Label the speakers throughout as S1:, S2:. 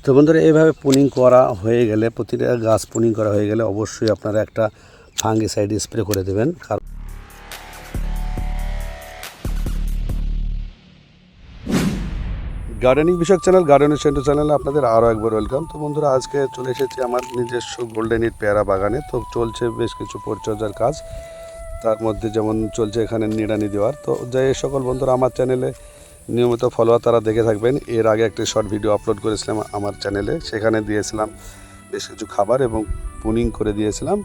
S1: তো বন্ধুরা এইভাবে পুনিং করা হয়ে গেলে, প্রতিটা গাছ পুনিং করা হয়ে গেলে অবশ্যই আপনারা একটা ফাঙ্গিসাইড স্প্রে করে দেবেন। কারণ গার্ডেনিং বিষয়ক চ্যানেল গার্ডেনিং সেন্টার চ্যানেলে আপনাদের আরও একবার ওয়েলকাম। তো বন্ধুরা আজকে চলে এসেছি আমার নিজস্ব গোল্ডেন ইট পেয়ারা বাগানে। তো চলছে বেশ কিছু পরিচর্যার কাজ, তার মধ্যে যেমন চলছে এখানে নিড়ানি দেওয়ার। তো যে সকল বন্ধুরা আমার চ্যানেলে নিয়মিত ফলোয়ার তারা দেখে থাকবেন, এর আগে একটি শর্ট ভিডিও আপলোড করেছিলাম আমার চ্যানেলে, সেখানে দিয়েছিলাম বেশ কিছু খাবার এবং পুনিং করে দিয়েছিলাম,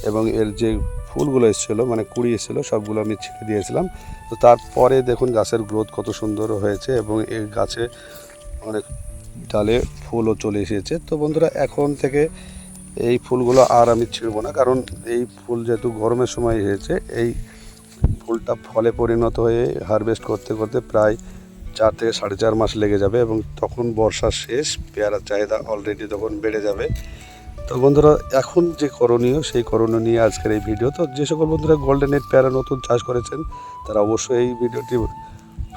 S1: এবং এর যে ফুলগুলো এসেছিলো মানে কুড়ি এসেছিলো সবগুলো আমি ছিঁড়ে দিয়েছিলাম। তো তারপরে দেখুন গাছের গ্রোথ কত সুন্দর হয়েছে এবং এই গাছে অনেক ডালে ফুলও চলে এসেছে। তো বন্ধুরা এখন থেকে এই ফুলগুলো আর আমি ছিঁড়ব না, কারণ এই ফুল যেহেতু গরমের সময় এসেছে, এই ফুলটা ফলে পরিণত হয়ে হারভেস্ট করতে করতে প্রায় 4 থেকে 4.5 মাস লেগে যাবে, এবং তখন বর্ষার শেষ, পেয়ারার চাহিদা অলরেডি তখন বেড়ে যাবে। তো বন্ধুরা এখন যে করণীয় সেই করণীয় নিয়ে আজকের এই ভিডিও। তো যে সকল বন্ধুরা গোল্ডেন ইট পেয়ারা নতুন চাষ করেছেন তারা অবশ্যই এই ভিডিওটি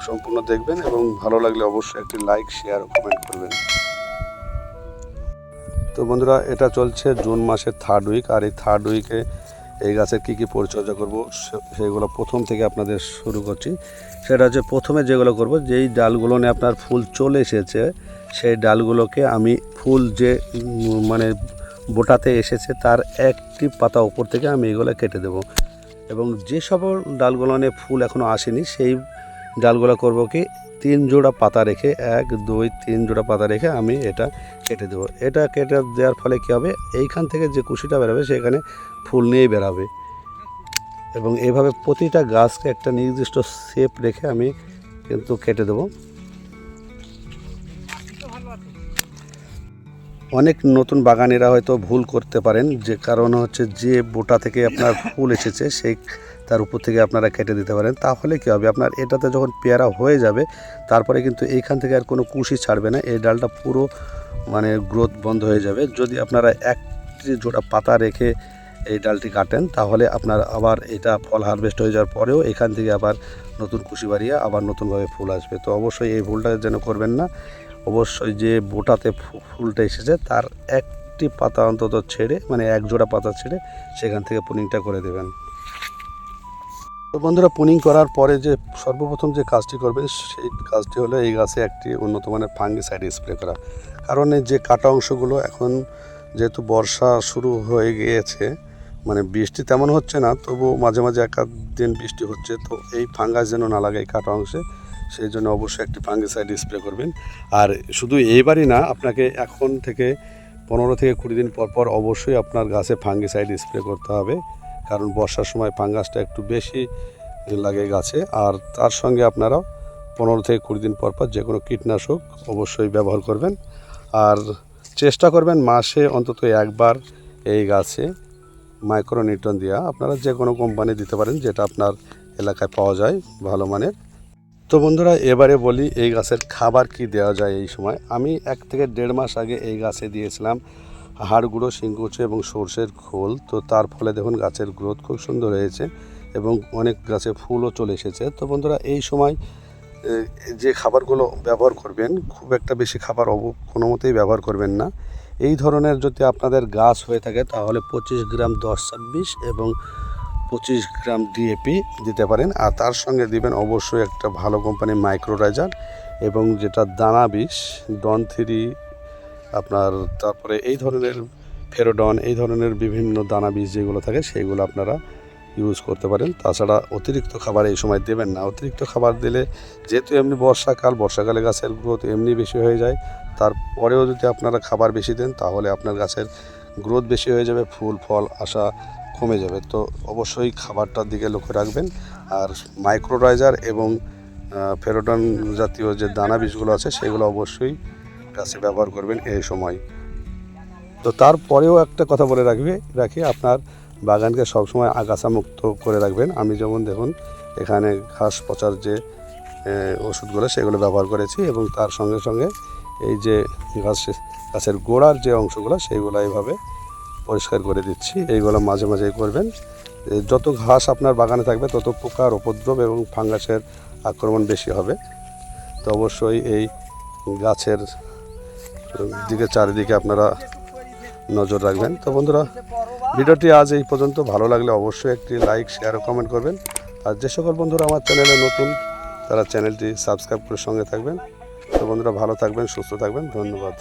S1: সম্পূর্ণ দেখবেন, এবং ভালো লাগলে অবশ্যই একটি লাইক শেয়ার ও কমেন্ট করবেন। তো বন্ধুরা এটা চলছে জুন মাসের 3rd উইক, আর এই 3rd উইকে এই গাছের কী কী পরিচর্যা করব সেগুলো প্রথম থেকে আপনাদের শুরু করছি। সেটা হচ্ছে প্রথমে যেগুলো করব, যেই ডালগুলো নিয়ে আপনার ফুল চলে এসেছে সেই ডালগুলোকে আমি ফুল যে মানে বোটাতে এসেছে তার একটি পাতা উপর থেকে আমি এগুলো কেটে দেব, এবং যে সব ডালগুলো নিয়ে ফুল এখনও আসেনি সেই ডালগুলো করব কি 3 জোড়া পাতা রেখে 1 2 3 জোড়া পাতা রেখে আমি এটা কেটে দেবো। এটা কেটে দেওয়ার ফলে কী হবে, এইখান থেকে যে কুশিটা বেরোবে সেখানে ফুল নিয়েই বেরাবে, এবং এইভাবে প্রতিটা গাছকে একটা নির্দিষ্ট শেপ রেখে আমি কিন্তু কেটে দেবো। অনেক নতুন বাগানিরা হয়তো ভুল করতে পারেন, যে কারণ হচ্ছে যে বোটা থেকে আপনার ফুল এসেছে সেই তার উপর থেকে আপনারা কেটে দিতে পারেন। তাহলে কী হবে, আপনার এটাতে যখন পেয়ারা হয়ে যাবে তারপরে কিন্তু এইখান থেকে আর কোনো কুশি ছাড়বে না, এই ডালটা পুরো মানে গ্রোথ বন্ধ হয়ে যাবে। যদি আপনারা একটি জোড়া পাতা রেখে এই ডালটি কাটেন তাহলে আপনার আবার এটা ফল হারভেস্ট হয়ে যাওয়ার পরেও এখান থেকে আবার নতুন কুশি বাড়িয়ে আবার নতুনভাবে ফুল আসবে। তো অবশ্যই এই ভুলটা যেন করবেন না। অবশ্যই যে বোটাতে ফুলটা এসেছে তার একটি পাতা অন্তত ছেড়ে, মানে 1 জোড়া পাতা ছেড়ে সেখান থেকে পুনিংটা করে দেবেন। তো বন্ধুরা পুনিং করার পরে যে সর্বপ্রথম যে কাজটি করবেন সেই কাজটি হলো এই গাছে একটি উন্নত মানের ফাঙ্গিসাইড স্প্রে করা। কারণ এই যে কাটা অংশগুলো এখন যেহেতু বর্ষা শুরু হয়ে গিয়েছে, মানে বৃষ্টি তেমন হচ্ছে না, তবু মাঝে মাঝে 1-2 দিন বৃষ্টি হচ্ছে, তো এই ফাঙ্গাস যেন না লাগে এই কাটা অংশে, সেই জন্য অবশ্যই একটি ফাঙ্গিসাইড স্প্রে করবেন। আর শুধু এইবারই না, আপনাকে এখন থেকে 15 থেকে 20 দিন পর পর অবশ্যই আপনার গাছে ফাঙ্গিসাইড স্প্রে করতে হবে, কারণ বর্ষার সময় ফাঙ্গাসটা একটু বেশি লাগে গাছে। আর তার সঙ্গে আপনারা 15 থেকে 20 দিন পর পর যে কোনো কীটনাশক অবশ্যই ব্যবহার করবেন। আর চেষ্টা করবেন মাসে অন্তত একবার এই গাছে মাইক্রোনিউট্রন দেওয়া। আপনারা যে কোনো কোম্পানি দিতে পারেন যেটা আপনার এলাকায় পাওয়া যায় ভালো মানের। তো বন্ধুরা এবারে বলি এই গাছের খাবার কি দেওয়া যায়। এই সময় আমি 1 থেকে 1.5 মাস আগে এই গাছে দিয়েছিলাম হাড় গুঁড়ো, শিংকুচি এবং সর্ষের খোল। তো তার ফলে দেখুন গাছের গ্রোথ খুব সুন্দর হয়েছে এবং অনেক গাছে ফুলও চলে এসেছে। তো বন্ধুরা এই সময় যে খাবারগুলো ব্যবহার করবেন, খুব একটা বেশি খাবার কোনো মতেই ব্যবহার করবেন না। এই ধরনের যদি আপনাদের গাছ হয়ে থাকে তাহলে 25 গ্রাম 10-26 এবং 25 গ্রাম ডিএপি দিতে পারেন। আর তার সঙ্গে দিবেন অবশ্যই একটা ভালো কোম্পানির মাইক্রোরাইজার, এবং যেটা দানা বিষ ডন 3 আপনার, তারপরে এই ধরনের ফেরোডন, এই ধরনের বিভিন্ন দানা বীজ যেগুলো থাকে সেইগুলো আপনারা ইউজ করতে পারেন। তাছাড়া অতিরিক্ত খাবার এই সময় দেবেন না। অতিরিক্ত খাবার দিলে যেহেতু এমনি বর্ষাকালে গাছের গ্রোথ এমনি বেশি হয়ে যায়, তারপরেও যদি আপনারা খাবার বেশি দেন তাহলে আপনার গাছের গ্রোথ বেশি হয়ে যাবে, ফুল ফল আসা কমে যাবে। তো অবশ্যই খাবারটার দিকে লক্ষ্য রাখবেন। আর মাইক্রোরাইজার এবং ফেরোডন জাতীয় যে দানা বীজগুলো আছে সেগুলো অবশ্যই গাছে ব্যবহার করবেন এই সময়। তো তারপরেও একটা কথা বলে রাখি আপনার বাগানকে সবসময় আগাছা মুক্ত করে রাখবেন। আমি যেমন দেখুন এখানে ঘাস পচার যে ওষুধগুলো সেগুলো ব্যবহার করেছি, এবং তার সঙ্গে সঙ্গে এই যে গাছের গোড়ার যে অংশগুলো সেইগুলো এইভাবে পরিষ্কার করে দিচ্ছি। এইগুলো মাঝে মাঝেই করবেন। যত ঘাস আপনার বাগানে থাকবে তত পোকার উপদ্রব এবং ফাঙ্গাসের আক্রমণ বেশি হবে। তো অবশ্যই এই গাছের দিকে চারিদিকে আপনারা নজর রাখবেন। তো বন্ধুরা, ভিডিওটি আজ এই পর্যন্ত। ভালো লাগলে অবশ্যই একটি লাইক, শেয়ার ও কমেন্ট করবেন। আর যে সকল বন্ধুরা আমার চ্যানেলে নতুন, তারা চ্যানেলটি সাবস্ক্রাইব করে সঙ্গে থাকবেন। তো বন্ধুরা, ভালো থাকবেন, সুস্থ থাকবেন। ধন্যবাদ।